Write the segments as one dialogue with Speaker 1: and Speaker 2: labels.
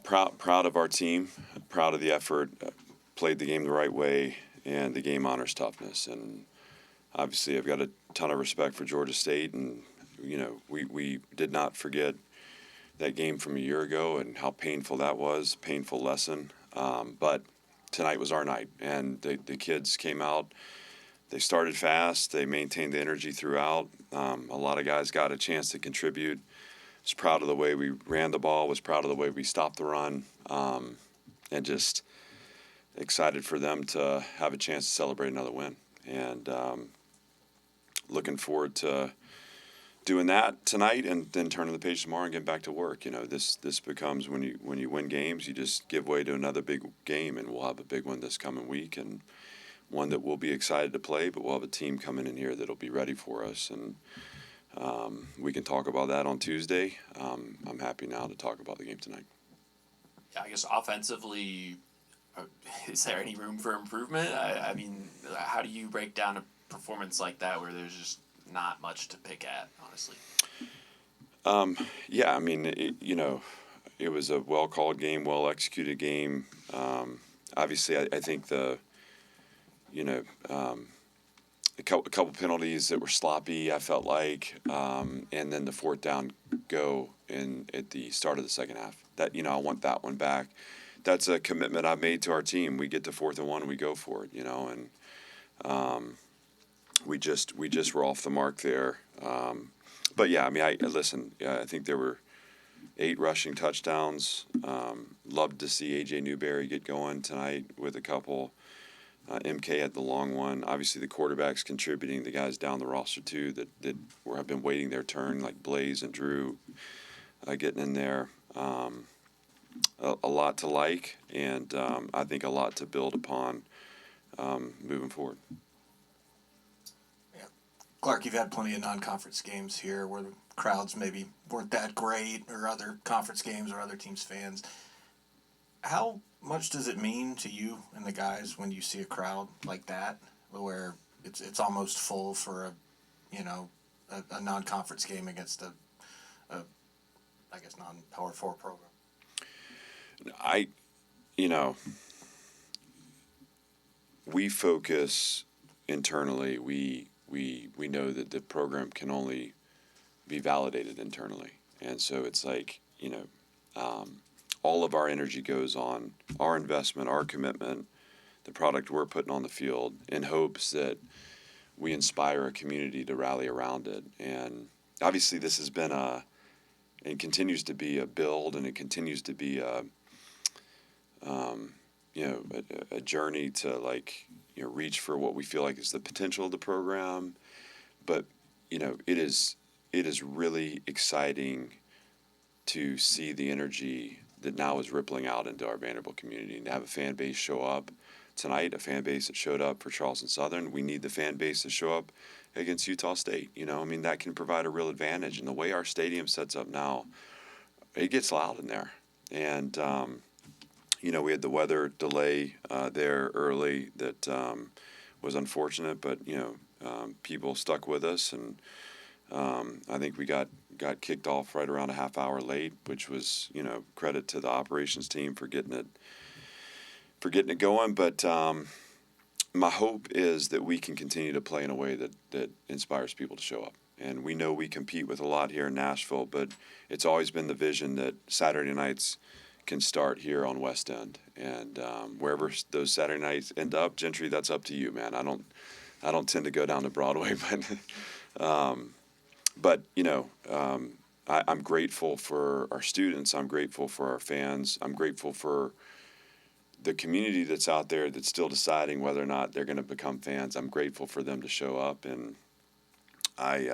Speaker 1: Proud of our team, proud of the effort, played the game the right way, and the game honors toughness. And obviously, I've got a ton of respect for Georgia State, and we did not forget that game from a year ago and how painful that was, painful lesson. But tonight was our night, and the kids came out. They started fast. They maintained the energy throughout. A lot of guys got a chance to contribute. Was proud of the way we ran the ball. Was proud of the way we stopped the run, and just excited for them to have a chance to celebrate another win. And looking forward to doing that tonight, and then turning the page tomorrow and getting back to work. This becomes when you win games, you just give way to another big game, and we'll have a big one this coming week, and one that we'll be excited to play. But we'll have a team coming in here that'll be ready for us, and we can talk about that on Tuesday. I'm happy now to talk about the game tonight.
Speaker 2: Yeah, I guess offensively, is there any room for improvement? I mean, how do you break down a performance like that where there's just not much to pick at, honestly?
Speaker 1: Yeah, I mean, it was a well-called game, well-executed game. Obviously, I think a couple penalties that were sloppy, I felt like, and then the fourth down go at the start of the second half. That I want that one back. That's a commitment I've made to our team. We get to 4th and 1, we go for it, and we just were off the mark there. But yeah, I mean, I think there were 8 rushing touchdowns. Loved to see A.J. Newberry get going tonight with a couple. MK had the long one. Obviously, the quarterbacks contributing. The guys down the roster too that have been waiting their turn, like Blaze and Drew, getting in there. A lot to like, and I think a lot to build upon moving forward.
Speaker 3: Yeah. Clark, you've had plenty of non-conference games here where the crowds maybe weren't that great, or other conference games or other teams' fans. How much does it mean to you and the guys when you see a crowd like that, where it's almost full for a non-conference game against a I guess non-Power 4 program?
Speaker 1: We focus internally. We know that the program can only be validated internally, and so it's like all of our energy goes on our investment, our commitment, the product we're putting on the field, in hopes that we inspire a community to rally around it. And obviously, this has been and continues to be a build, and it continues to be a journey to reach for what we feel like is the potential of the program. But it is really exciting to see the energy that now is rippling out into our Vanderbilt community, and to have a fan base show up tonight, a fan base that showed up for Charleston Southern. We need the fan base to show up against Utah State. That can provide a real advantage. And the way our stadium sets up now, it gets loud in there. And we had the weather delay there early that was unfortunate, but people stuck with us, and I think we got kicked off right around a half hour late, which was credit to the operations team for getting it going. But my hope is that we can continue to play in a way that inspires people to show up. And we know we compete with a lot here in Nashville, but it's always been the vision that Saturday nights can start here on West End, and wherever those Saturday nights end up, Gentry, that's up to you, man. I don't tend to go down to Broadway, but I'm grateful for our students. I'm grateful for our fans. I'm grateful for the community that's out there that's still deciding whether or not they're going to become fans. I'm grateful for them to show up, and I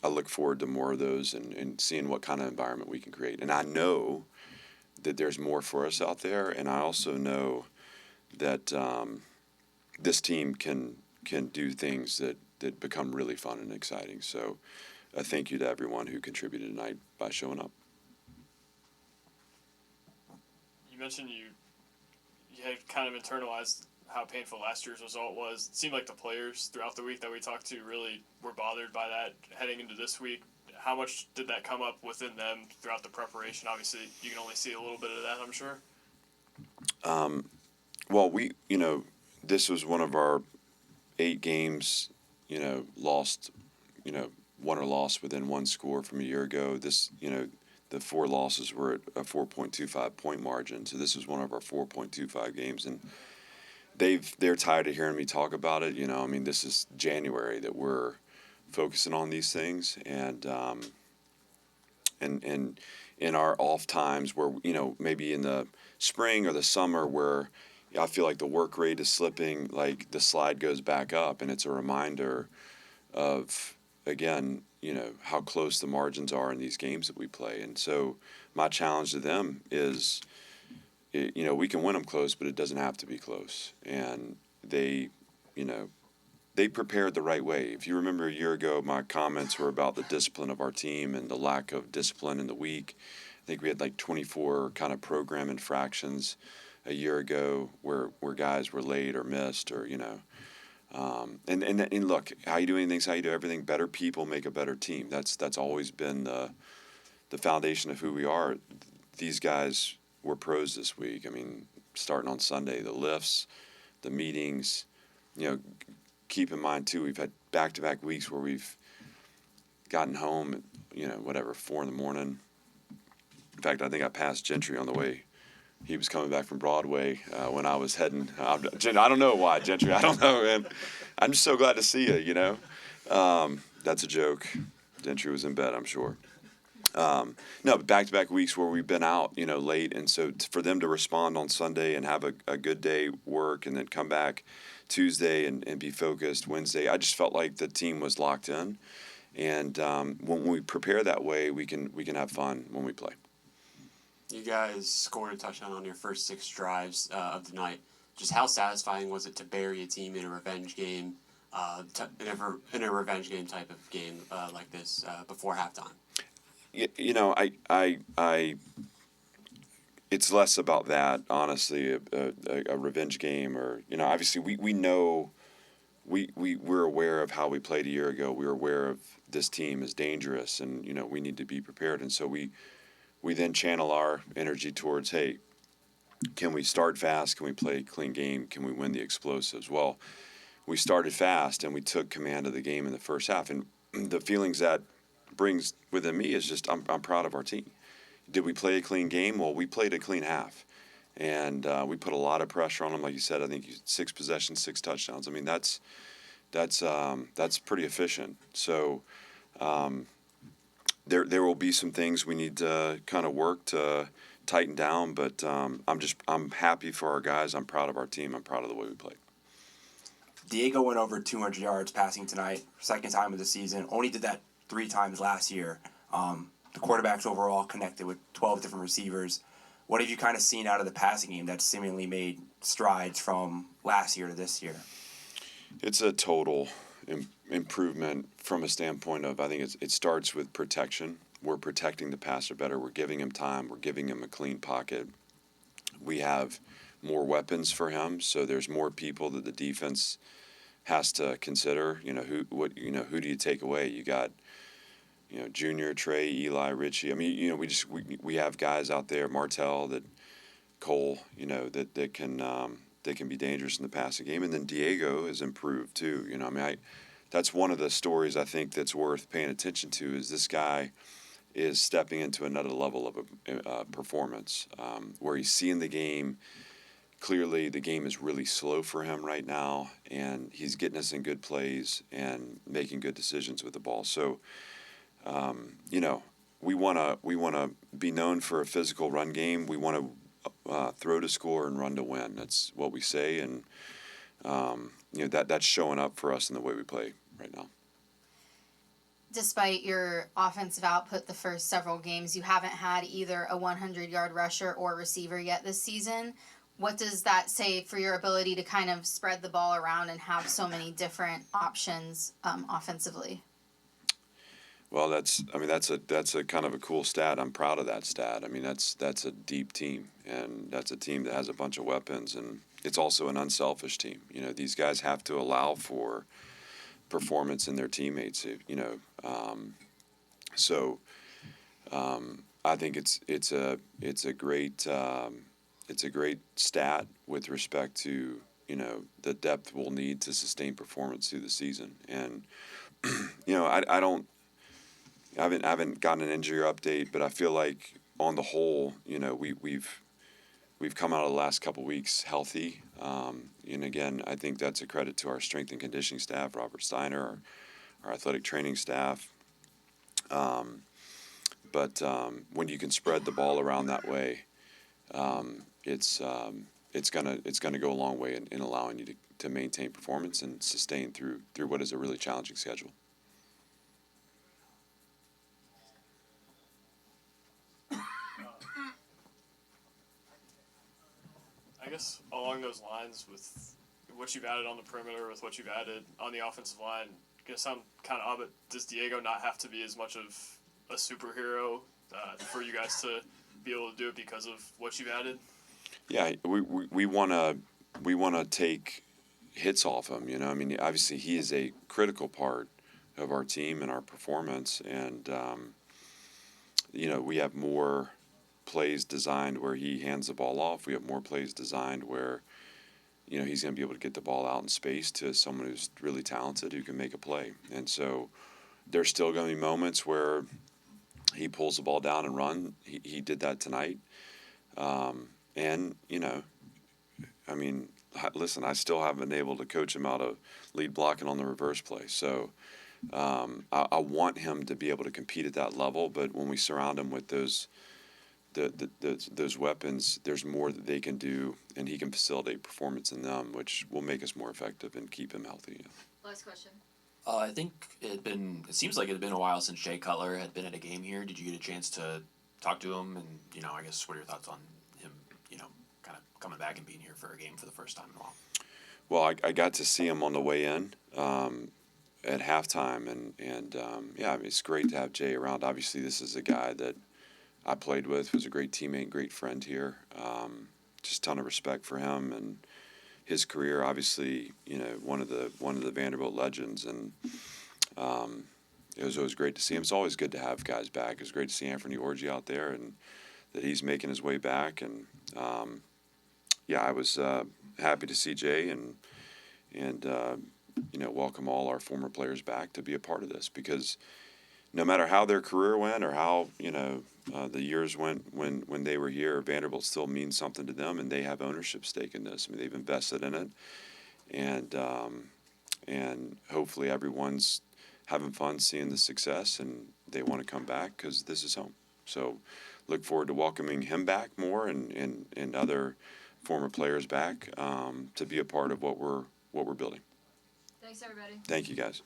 Speaker 1: look forward to more of those and seeing what kind of environment we can create. And I know that there's more for us out there, and I also know that this team can do things that become really fun and exciting. So a thank you to everyone who contributed tonight by showing up.
Speaker 4: You mentioned you had kind of internalized how painful last year's result was. It seemed like the players throughout the week that we talked to really were bothered by that heading into this week. how much did that come up within them throughout the preparation? Obviously, you can only see a little bit of that, I'm sure.
Speaker 1: Well, this was one of our 8 games, lost, won or lost within one score from a year ago. The 4 losses were at a 4.25 point margin. So this was one of our 4.25 games, and they're tired of hearing me talk about it. This is January that we're focusing on these things, and in our off times where maybe in the spring or the summer where I feel like the work rate is slipping, like the slide goes back up, and it's a reminder of, again, how close the margins are in these games that we play. And so my challenge to them is, we can win them close, but it doesn't have to be close. And they prepared the right way. If you remember a year ago, my comments were about the discipline of our team and the lack of discipline in the week. I think we had like 24 kind of program infractions a year ago where guys were late or missed or, and look, how you do anything's how you do everything. Better people make a better team. That's always been the foundation of who we are. These guys were pros this week. Starting on Sunday, the lifts, the meetings, keep in mind too, we've had back-to-back weeks where we've gotten home at, 4 in the morning. In fact, I think I passed Gentry on the way. He was coming back from Broadway when I was heading. I don't know why, Gentry. I don't know, man. I'm just so glad to see you, That's a joke. Gentry was in bed, I'm sure. No, but back-to-back weeks where we've been out, late. And so for them to respond on Sunday and have a good day work and then come back Tuesday and be focused Wednesday, I just felt like the team was locked in. And when we prepare that way, we can have fun when we play.
Speaker 5: You guys scored a touchdown on your first 6 drives of the night. Just how satisfying was it to bury a team in a revenge game, in a revenge game type of game like this before halftime?
Speaker 1: I it's less about that, honestly, a revenge game or, obviously we know we're aware of how we played a year ago. We're aware of this team is dangerous and, we need to be prepared. And so we then channel our energy towards, hey, can we start fast? Can we play a clean game? Can we win the explosives? Well, we started fast and we took command of the game in the first half. And the feelings that brings within me is just I'm proud of our team. Did we play a clean game? Well, we played a clean half. And we put a lot of pressure on them. Like you said, I think 6 possessions, 6 touchdowns. That's pretty efficient. So there will be some things we need to kind of work to tighten down, but I'm happy for our guys. I'm proud of our team. I'm proud of the way we played.
Speaker 6: Diego went over 200 yards passing tonight, second time of the season. Only did that 3 times last year. The quarterbacks overall connected with 12 different receivers. What have you kind of seen out of the passing game that seemingly made strides from last year to this year?
Speaker 1: It's a total improvement from a standpoint of, I think it starts with protection. We're protecting the passer better. We're giving him time. We're giving him a clean pocket. We have more weapons for him, so there's more people that the defense has to consider. Who do you take away? You got, Junior, Trey, Eli, Richie. We have guys out there, Martell, Cole, that can be dangerous in the passing game, and then Diego has improved too. That's one of the stories I think that's worth paying attention to. Is this guy is stepping into another level of performance where he's seeing the game. Clearly, the game is really slow for him right now, and he's getting us in good plays and making good decisions with the ball. So, we want to be known for a physical run game. We want to throw to score and run to win. That's what we say, and that's showing up for us in the way we play right now.
Speaker 7: Despite your offensive output the first several games, you haven't had either a 100-yard rusher or receiver yet this season. What does that say for your ability to kind of spread the ball around and have so many different options offensively?
Speaker 1: Well, that's a kind of a cool stat. I'm proud of that stat. That's a deep team, and that's a team that has a bunch of weapons, and it's also an unselfish team. These guys have to allow for performance in their teammates. So I think it's a great stat with respect to the depth we'll need to sustain performance through the season. And I haven't gotten an injury update, but I feel like on the whole, we've come out of the last couple weeks healthy. And again, I think that's a credit to our strength and conditioning staff, Robert Steiner, our athletic training staff. But when you can spread the ball around that way, it's gonna go a long way in allowing you to maintain performance and sustain through what is a really challenging schedule.
Speaker 4: I guess along those lines, with what you've added on the perimeter, with what you've added on the offensive line, gonna sound kind of odd, but does Diego not have to be as much of a superhero for you guys to be able to do it because of what you've added?
Speaker 1: Yeah, we wanna take hits off him. I mean, obviously he is a critical part of our team and our performance, and we have more plays designed where he hands the ball off. We have more plays designed where he's going to be able to get the ball out in space to someone who's really talented who can make a play. And so there's still going to be moments where he pulls the ball down and run. He did that tonight. And I mean, listen, I still haven't been able to coach him out of lead blocking on the reverse play. So I want him to be able to compete at that level, but when we surround him with those weapons, there's more that they can do, and he can facilitate performance in them, which will make us more effective and keep him healthy.
Speaker 7: Last question.
Speaker 2: I think it seems like it had been a while since Jay Cutler had been at a game here. Did you get a chance to talk to him? And, I guess what are your thoughts on him, kind of coming back and being here for a game for the first time in a while?
Speaker 1: Well, I got to see him on the way in at halftime, and yeah, I mean, it's great to have Jay around. Obviously, this is a guy that I played with, was a great teammate, great friend here. Just a ton of respect for him and his career. Obviously, one of the Vanderbilt legends, and it was always great to see him. It's always good to have guys back. It was great to see Anthony Orji out there, and that he's making his way back. And yeah, I was happy to see Jay and welcome all our former players back to be a part of this, because no matter how their career went or how the years went when they were here, Vanderbilt still means something to them, and they have ownership stake in this. I mean, they've invested in it, and hopefully everyone's having fun seeing the success, and they want to come back because this is home. So look forward to welcoming him back more, and other former players back to be a part of what we're building.
Speaker 7: Thanks, everybody.
Speaker 1: Thank you, guys.